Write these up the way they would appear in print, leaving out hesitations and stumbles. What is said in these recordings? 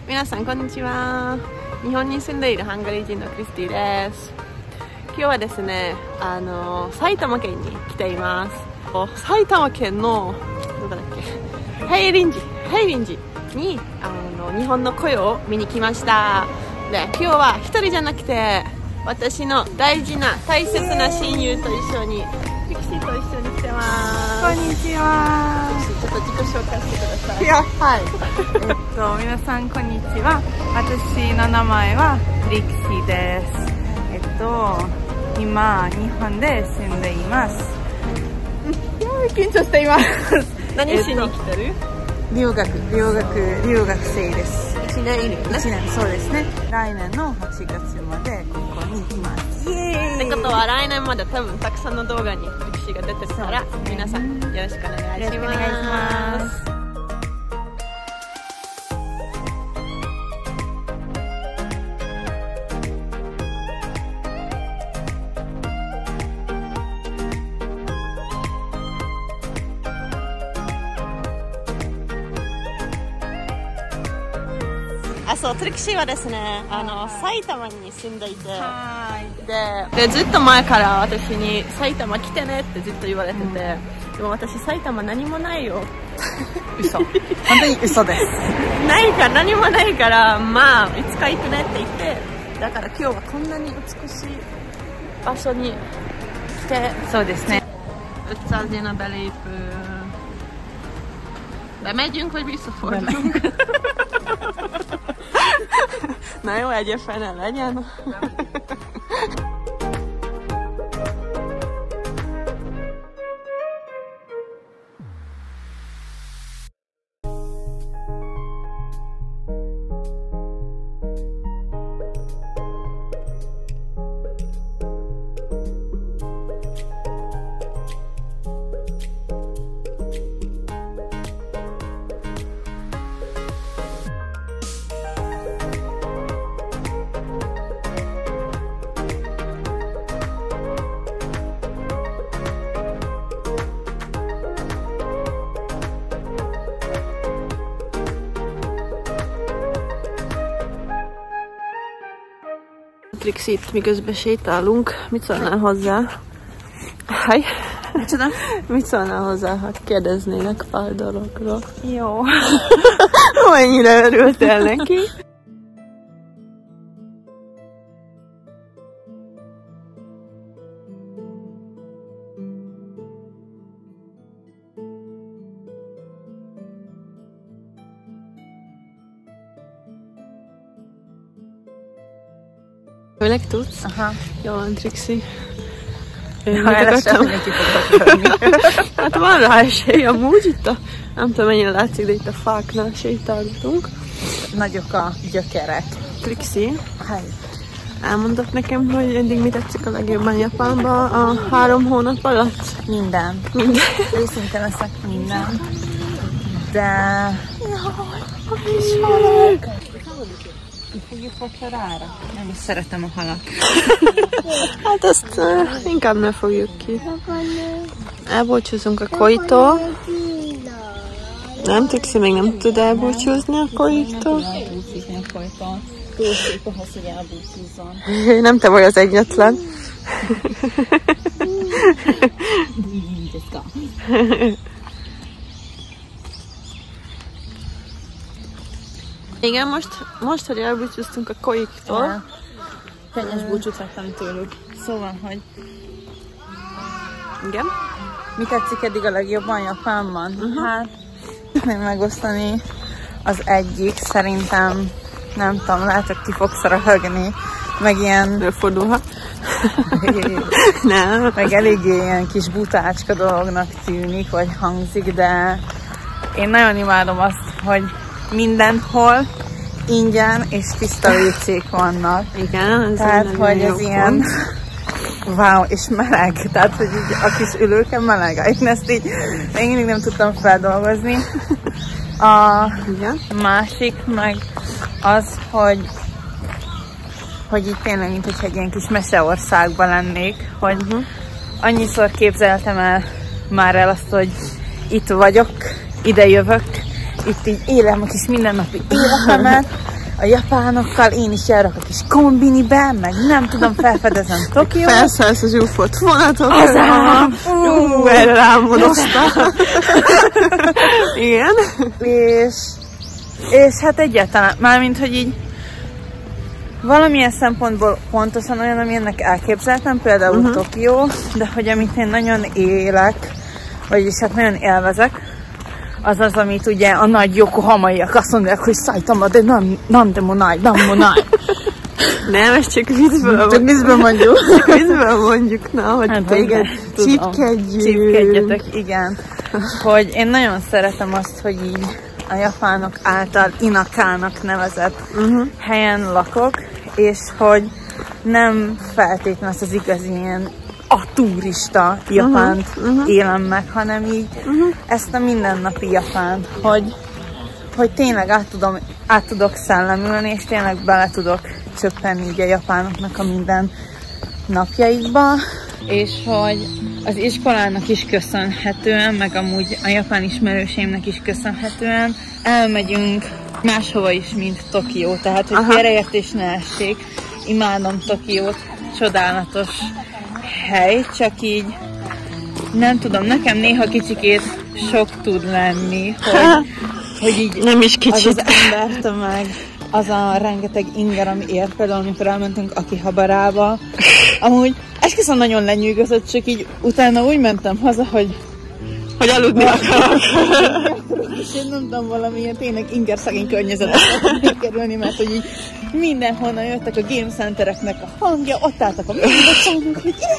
皆さんこんにちは。日本に住んでいるハンガリー人のクリスティです。今日はですね、埼玉県に来ています。埼玉県のどこだっけ、平林寺に日本の紅葉を見に来ました。で、今日は一人じゃなくて私の大事な大切な親友と一緒にピクシーと一緒に来てます。こんにちは。ちょっと自己紹介してください。はい。皆さんこんにちは。私の名前はリクシーです。今日本で住んでいます。緊張しています。何しに来てる？留学生です。1年いるよね。1年、そうですね。来年の8月までここに来ます。イエーイ。ってことは来年まで多分たくさんの動画に歴史が出てるから、皆さんよろしくお願いします。そう、トリクシーはですね、埼玉に住んでいて、でずっと前から私に埼玉来てねってずっと言われてて、でも私埼玉何もないよ。嘘。本当に嘘です。何もないから、まあいつか行くねって言って、だから今日はこんなに美しい場所に来て、そうですね。Utcál én a belépő. Bemegyünk, vagy visszafordulunk? Na jó, egyébként legyen. Trixit, miközben sétálunk, mit szólnál hozzá? Háj? Micsoda? Mit szólnál hozzá, ha kérdeznének pár dologról? Jó. Mennyire örültél neki? Főleg tudsz? Aha. Jó van, Trixi. Hát van rá esély amúgy itt a... Nem tudom mennyire látszik, de itt a fáknál sétálgatunk. Nagyok a gyökerek. Trixi, elmondott nekem, hogy eddig mi tetszik a legjobban Japánban a 3 hónap alatt? Minden. Őszinte leszek, minden. De... Jaj, is halak. Itt fogjuk vacsorára. Nem is szeretem a halat. Hát azt inkább ne fogjuk ki. Elbúcsúzunk a koitól. Nem, Trixi még nem tud elbúcsúzni a koitól. Elbúcsúzni a koitól. Túl szép ahhoz, hogy elbúcsúzzon. Nem te vagy az egyetlen. Igen, most, hogy elbúcsúztunk a koiktól. Könnyes búcsút vettem tőlük. Szóval, hogy... Igen? Mi tetszik eddig a legjobban Japánban? Hát, nem megosztani az egyik, szerintem, nem tudom, lehet, hogy ki fogsz röhögni, meg ilyen... Előfordulhat. Nem. Meg eléggé ilyen kis butácska dolognak tűnik, vagy hangzik, de én nagyon imádom azt, hogy mindenhol ingyen és tiszta WC-k vannak. Igen, ez tehát, hogy ez ilyen wow, és meleg. Tehát, hogy így a kis ülőken meleg. Én ezt így még mindig nem tudtam feldolgozni. A másik meg az, hogy itt tényleg, mint hogyha egy ilyen kis meseországban lennék, hogy annyiszor képzeltem el már el azt, hogy itt vagyok, ide jövök, itt így élem a kis mindennapi életemet, a japánokkal, én is járok a kis kombinibe, meg nem tudom, felfedezem Tokiót. Felszállsz az UFO-t vonatot. Azám! Erre rámodoztál. Igen. És hát egyáltalán, mármint, hogy így valamilyen szempontból pontosan olyan, ami ennek elképzeltem, például Tokió, de hogy amit én nagyon élek, vagyis hát nagyon élvezek, az az, amit ugye a nagy yokohamaiak azt mondják, hogy Saitama, de nem monai. Nem, ez csak vízből Csak vízből mondjuk. vízből mondjuk, na, hogy Hát, téged csipkedjetek, igen. Hogy én nagyon szeretem azt, hogy így a japánok által Inakának nevezett helyen lakok, és hogy nem feltétlenül az igazi ilyen a turista Japánt élem meg, hanem így ezt a mindennapi Japánt, hogy tényleg át tudok szellemülni, és tényleg bele tudok csöppenni így a japánoknak a minden napjaikba, és hogy az iskolának is köszönhetően, meg amúgy a japán ismerőseimnek is köszönhetően elmegyünk máshova is, mint Tokió. Tehát, hogy félreértés ne essék. Imádom Tokiót, csodálatos hely, csak így nem tudom, nekem néha kicsikét sok tud lenni, hogy így nem is kicsit. az embertömeg, az a rengeteg inger, ami ér, például amikor elmentünk Akihabarába. Amúgy esküszöm nagyon lenyűgözött, csak így utána úgy mentem haza, hogy aludni akarok. és én nem tudom, valamilyen tényleg inger szegény környezetbe kerülni, mert hogy így mindenhonnan jöttek a game centereknek a hangja, ott álltak a megbocsánok, hogy ide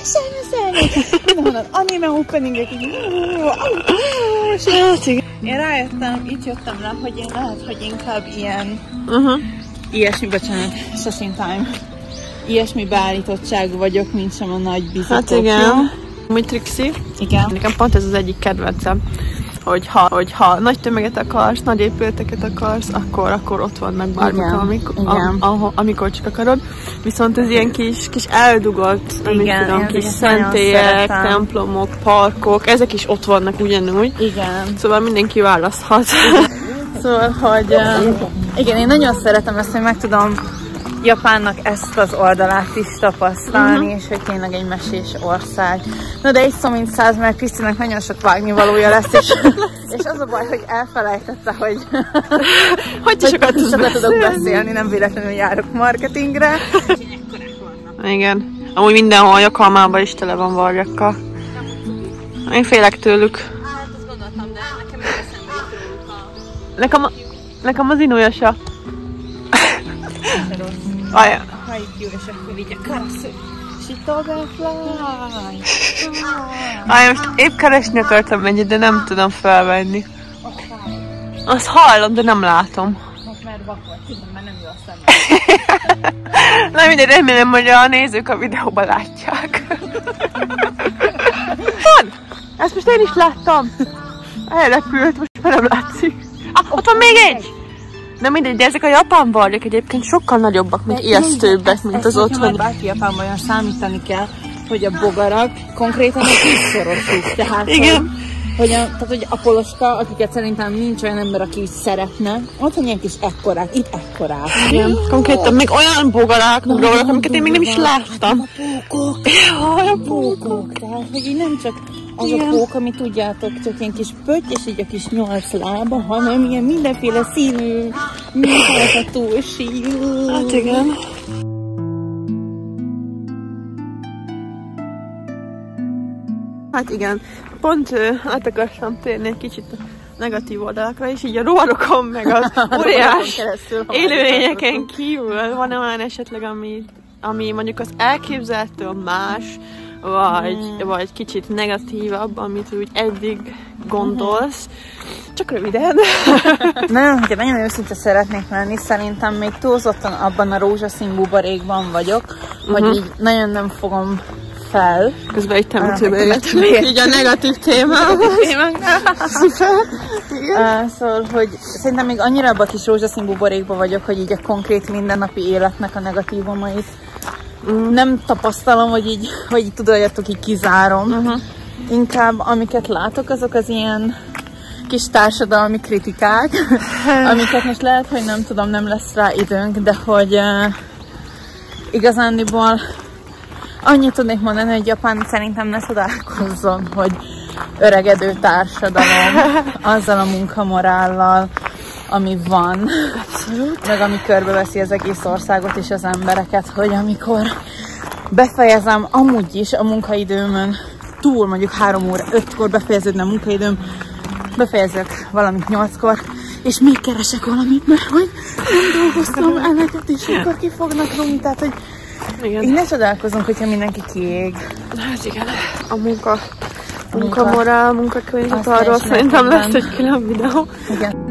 mindenhonnan anime openingek, így én rájöttem, így jöttem rá, hogy én lehet, hogy inkább ilyen ilyesmi, bocsánat, session time, ilyesmi beállítottságú vagyok, mint sem a nagy bizatok. Hát igen. Úgy Trixi. Igen. Nekem pont ez az egyik kedvencem, hogyha nagy tömeget akarsz, nagy épületeket akarsz, akkor ott vannak bármik, amikor csak akarod. Viszont ez ilyen kis eldugott, kis szentélyek, templomok, parkok, ezek is ott vannak ugyanúgy. Igen. Szóval mindenki választhat. Szóval, hogy igen, én nagyon szeretem ezt, hogy meg tudom Japánnak ezt az oldalát is tapasztalni, és hogy tényleg egy mesés ország. Na de egy szó mint 100, mert Krisztinek nagyon sok vágnivalója lesz, és az a baj, hogy elfelejtette, hogy sokat tudok beszélni, nem véletlenül járok marketingre. Igen. Amúgy mindenhol Yokohamában is tele van varjakkal. Én félek tőlük. Hát azt gondoltam, de nekem még eszembe jutott Nekem az Inuyasha. Haikyuu, és akkor így a karasz, és így Togenfly. Most épp keresni akartam menni, de nem tudom felvenni. Azt hallom, de nem látom. Most már vakol, tudom, mert nem jó a szemem. Na mindegy, remélem, hogy a nézők a videóban látják. Van! Ezt most én is láttam. Elrepült, most már nem látszik. Ott van még egy! De mindegy, de ezek a japán varjak egyébként sokkal nagyobbak, mint ijesztőbbek, mint az otthoni. Bárki Japánban olyan számítani kell, hogy a bogarak konkrétan a tízszorosuk. Tehát, igen. hogy a poloska, akiket szerintem nincs olyan ember, aki is szeretne, ott van ilyen kis ekkorák, itt ekkorák. Igen, konkrétan még olyan bogarák, amiket én még nem is láttam. A pókok. Tehát, hogy így nem csak az a pók, ami tudjátok, csak ilyen kis pötty, és így a kis 8 lába, hanem ilyen mindenféle színű, mindenféle síjú. Hát igen. Hát igen, pont át akartam térni egy kicsit a negatív oldalakra, és így a rovarokon, meg az óriás élőlényeken kívül van olyan esetleg, ami mondjuk az elképzelhető más, vagy kicsit negatívabb, amit úgy eddig gondolsz. Csak röviden. Hogyha nagyon őszinte szeretnék lenni, szerintem még túlzottan abban a rózsaszín buborékban vagyok, hogy így nagyon nem fogom fel. Közben egy temetőbe értem. Így a negatív témák. Szóval, hogy szerintem még annyira abban a kis rózsaszín buborékban vagyok, hogy így a konkrét mindennapi életnek a negatívumait nem tapasztalom, hogy így tudjátok, így kizárom. Inkább amiket látok, azok az ilyen kis társadalmi kritikák, amiket most lehet, hogy nem tudom, nem lesz rá időnk, de hogy igazándiból annyit tudnék mondani, hogy Japán szerintem ne csodálkozzon, hogy öregedő társadalom azzal a munkamorállal, ami van, abszolút, meg ami körbeveszi az egész országot és az embereket, hogy amikor befejezem amúgy is a munkaidőmön túl, mondjuk 3 óra, 5-kor befejeződne a munkaidőm, befejezek valamit 8-kor, és még keresek valamit, mert hogy nem dolgoztam eleget, és akkor ki fognak rúgni, tehát hogy így ne csodálkozunk, hogyha mindenki kiég. Hát igen, a munkamorál, munkakörnyezet, arról szerintem lesz egy külön videó. Igen.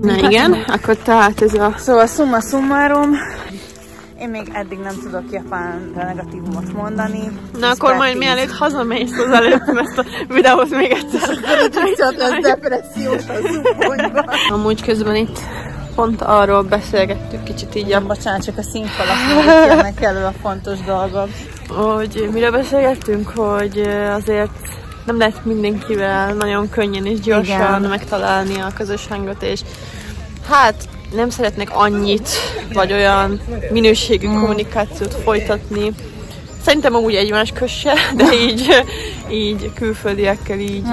Na igen, akkor tehát ez a... Szóval summa summarum, én még eddig nem tudok japánra negatívumot mondani. Na akkor majd mielőtt hazamész az előtt, ezt a videót még egyszer. Ez depressziós a zubbonyban. Amúgy közben itt pont arról beszélgettük kicsit így a... Bocsánat, csak a színfalakról jönnek elő a fontos dolgok. Hogy mire beszélgettünk, hogy azért nem lehet mindenkivel nagyon könnyen és gyorsan megtalálni a közös hangot, és hát nem szeretnek annyit, vagy olyan minőségű kommunikációt folytatni. Szerintem amúgy egymás kösse, de így külföldiekkel így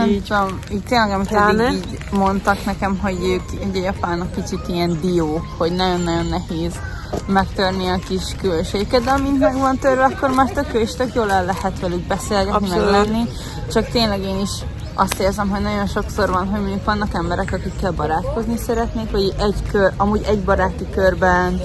tényleg, amit eddig így mondtak nekem, hogy ők egy japánok kicsit ilyen diók, hogy nagyon-nagyon nehéz megtörni a kis külsejüket, de amint meg van törve, akkor már tök jól el lehet velük beszélgetni, meg lenni. Csak tényleg én is azt érzem, hogy nagyon sokszor van, hogy mondjuk vannak emberek, akikkel barátkozni szeretnék, vagy amúgy egy baráti körben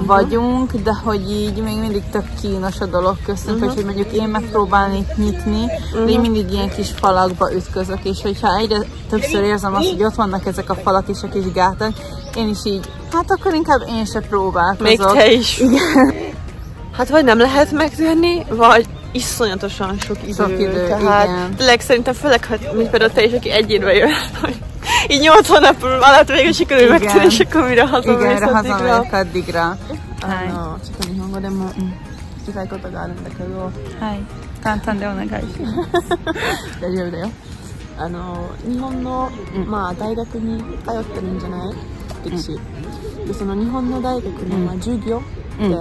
vagyunk, de hogy így még mindig tök kínos a dolog köztünk, hogy mondjuk én megpróbálnék nyitni, de én mindig ilyen kis falakba ütközök, és hogyha egyre többször érzem azt, hogy ott vannak ezek a falak és a kis gátak, én is így, hát akkor inkább én se próbálkozok. Még te is. Igen. Hát vagy nem lehet megtörni, vagy iszonyatosan sok idő. Tehát tényleg szerintem főleg, mint például te is, aki egy évbe jön, hogy így 8 hónap alatt végül sikerül megtörni, és akkor mire hazamész addigra. No, ちょっと日本語でも聞きたいことがあるんだけど、はい、簡単でお願いします。大丈夫だよ。日本のまあ大学に通ってるんじゃない？私。でその日本の大学のまあ授業って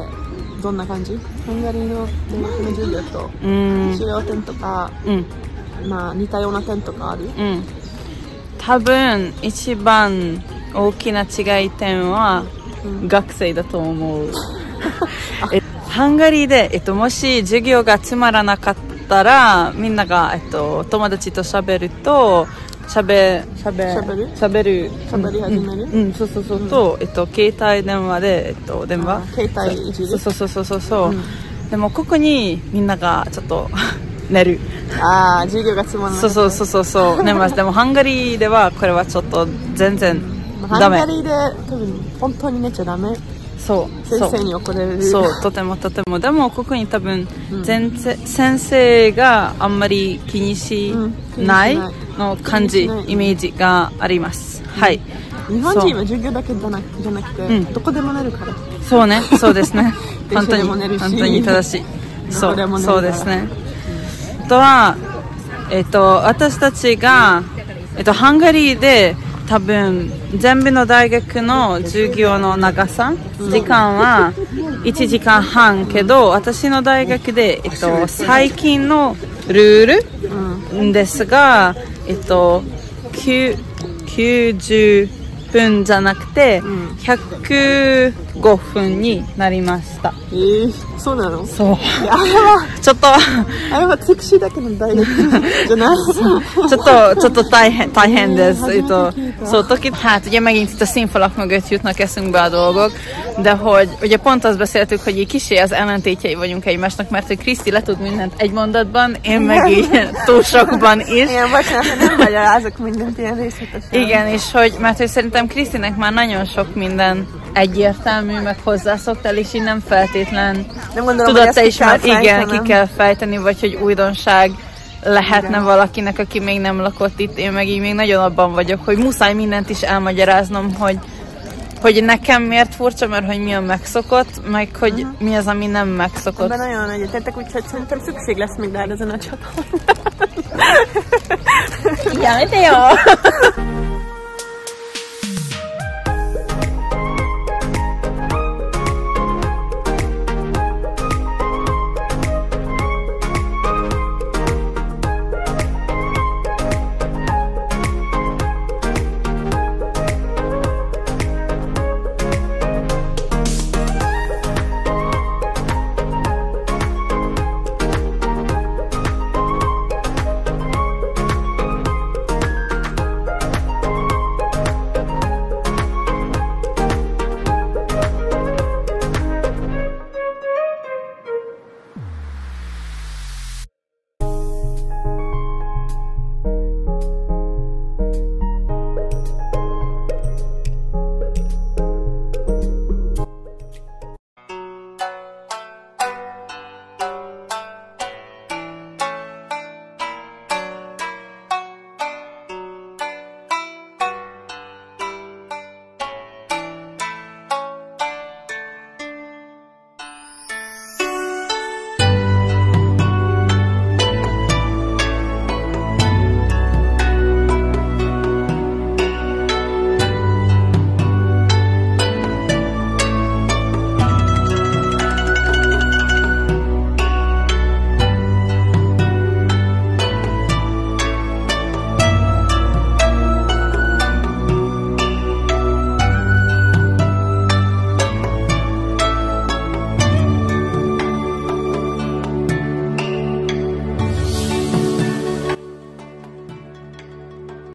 どんな感じ？ハンガリーの大学の授業と修了点とか、まあ似たような点とかある？多分一番大きな違い点は学生だと思う。ハンガリーで、もし授業がつまらなかったらみんなが、友達と喋ると喋り始める？そうそうそうと、携帯電話で、電話？携帯いじる？そう。でもここにみんながちょっと寝る。授業がつまらない。そう寝ます。でもハンガリーではこれはちょっと全然ダメ。ハンガリーで多分本当に寝ちゃダメ。そう先生に怒られる。そうとてもでもここに多分先生があんまり気にしないの感じイメージがあります。はい。日本人は授業だけじゃなくてどこでも寝るから。そうね、そうですね。本当に正しい。そうですね。あとは私たちがハンガリーで多分全部の大学の授業の長さ時間は1時間半けど、私の大学で最近のルールですが90分じゃなくて150 5分になりました。そうなの？そう。ちょっとあれはセクシーだけのダイレクトじゃない? Csak tájhen ez itt szóltok itt. Hát ugye megint itt a színfalak mögött jutnak eszünkbe a dolgok, de hogy ugye pont azt beszéltük, hogy így kissé az ellentétjei vagyunk egymásnak, mert hogy Kriszti le tud mindent egy mondatban, én meg így túl sokban is. Igen, bocsánat, nem magyarázok mindent ilyen részletesen. Igen, és hogy, mert hogy szerintem Krisztinek már nagyon sok minden egyértelmű, meg hozzászoktál, és így nem feltétlen tudod te is már igen, ki kell fejteni, vagy hogy újdonság lehetne valakinek, aki még nem lakott itt. Én meg így még nagyon abban vagyok, hogy muszáj mindent is elmagyaráznom, hogy nekem miért furcsa, mert hogy mi a megszokott, meg hogy mi az, ami nem megszokott. Ebben nagyon egyetértek, úgyhogy szerintem szükség lesz még rád ezen a csatornán. Ja, de jó!